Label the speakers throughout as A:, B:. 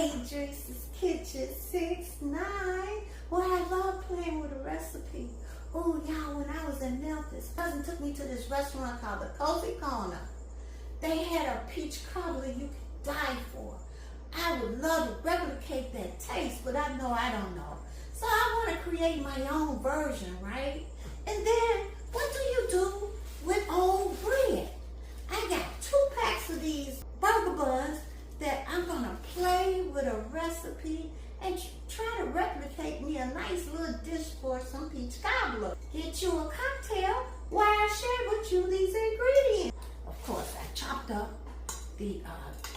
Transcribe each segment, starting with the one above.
A: Adrice's Kitchen 6'9". Well, I love playing with a recipe. Oh, y'all, when I was in Memphis, cousin took me to this restaurant called the Cozy Corner. They had a peach cobbler you could die for. I would love to replicate that taste, but I know I don't know. So I want to create my own version, right? And then, what do you do with old bread? I got 2 packs of these burger buns that I'm going to play with a recipe and try to replicate me a nice little dish for some peach cobbler. Get you a cocktail while I share with you these ingredients. Of course, I chopped up the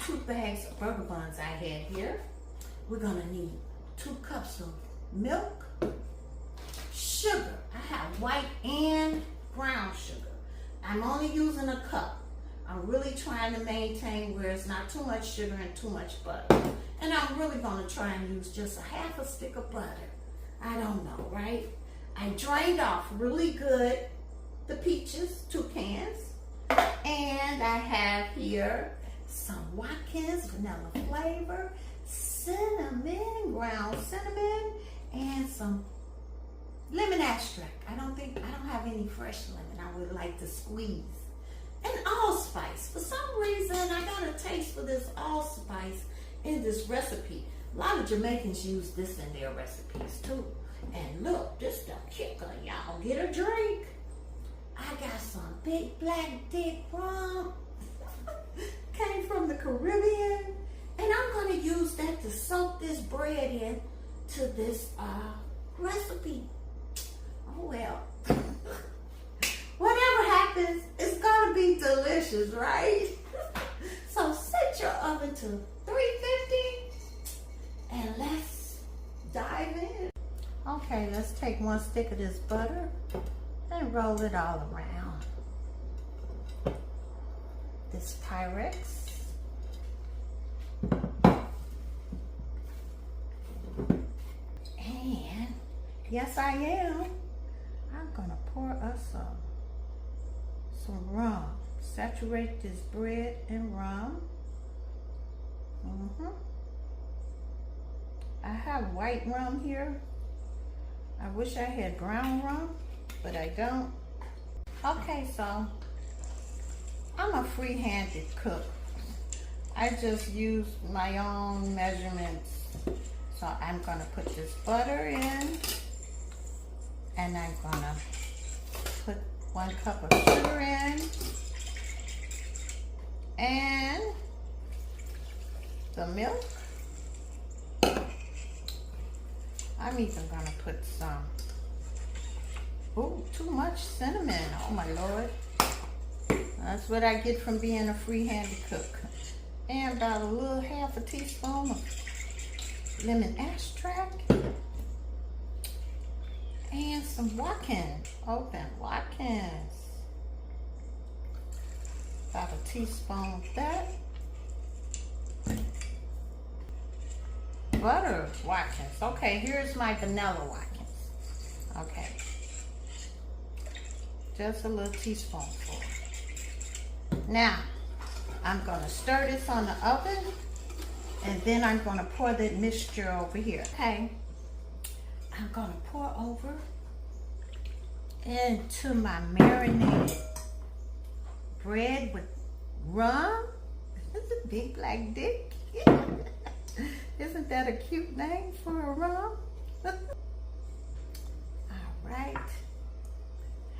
A: 2 bags of burger buns I had here. We're going to need 2 cups of milk, sugar. I have white and brown sugar. I'm only using a cup. I'm really trying to maintain where it's not too much sugar and too much butter. And I'm really going to try and use just a half a stick of butter. I don't know, right? I drained off really good the peaches, 2 cans. And I have here some Watkins vanilla flavor, cinnamon, ground cinnamon, and some lemon extract. I don't have any fresh lemon. I would like to squeeze. And allspice. For some reason, I got a taste for this allspice in this recipe. A lot of Jamaicans use this in their recipes too. And look, this the kicker, y'all. Get a drink. I got some Big Black Dick Rum. Came from the Caribbean. And I'm going to use that to soak this bread in to this recipe. Oh well. Whatever happens, it's going to be delicious, right? So set your oven to 350 and let's dive in. Okay, let's take 1 stick of this butter and roll it all around. This Pyrex. And yes, I am. I'm going to pour us some rum. Saturate this bread in rum. I have white rum here. I wish I had brown rum, but I don't. Okay, so I'm a free-handed cook. I just use my own measurements. So I'm gonna put this butter in, and I'm gonna put 1 cup of sugar in, and the milk. I'm even gonna put some, too much cinnamon, oh my Lord. That's what I get from being a free-handed cook. And about a little half a teaspoon of lemon extract. And some Watkins, open Watkins. About a teaspoon of that. Butter Watkins. Okay, here's my vanilla Watkins. Okay. Just a little teaspoonful. Now, I'm going to stir this on the oven, and then I'm going to pour that mixture over here. Okay. I'm going to pour over into my marinated bread with rum. This is a Big Black Dick. Isn't that a cute name for a rum? All right.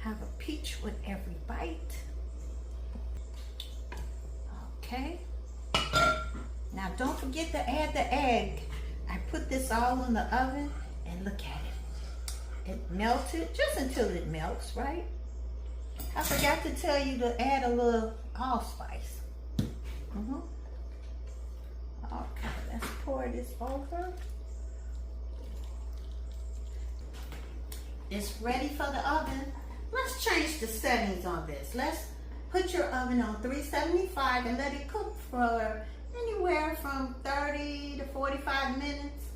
A: Have a peach with every bite. Okay. Now don't forget to add the egg. I put this all in the oven, and look at it. It melted just until it melts, right? I forgot to tell you to add a little allspice. Okay, let's pour this over. It's ready for the oven. Let's change the settings on this. Let's put your oven on 375 and let it cook for anywhere from 30 to 45 minutes.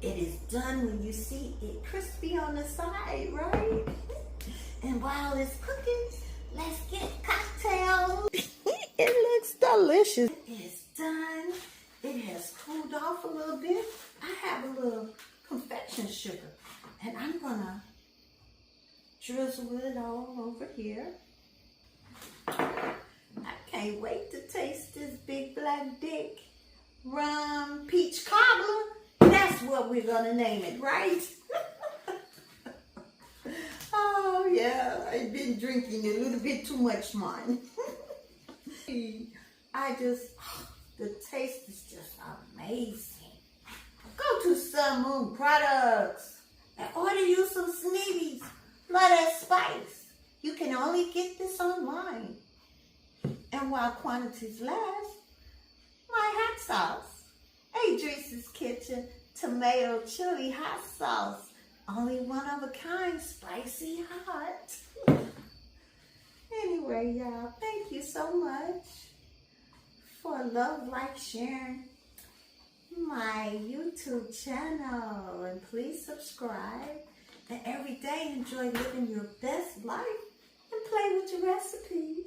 A: It is done when you see it crispy on the side, right? And while it's cooking, let's get cocktails. It looks delicious. It is done. It it has cooled off a little bit, I have a little confection sugar. And I'm gonna drizzle it all over here. I can't wait to taste this Big Black Dick Rum Peach Cobbler. That's what we're gonna name it, right? Oh yeah, I've been drinking a little bit too much wine. The taste is just amazing. Go to Sun Moon Products and order you some Sneebies. Love that spice. You can only get this online. And while quantities last, my hot sauce. Adrice's Kitchen Tomato Chili Hot Sauce. Only one of a kind, spicy hot. Anyway, y'all, thank you so much for love, like, sharing my YouTube channel. And please subscribe. And every day enjoy living your best life and play with your recipes.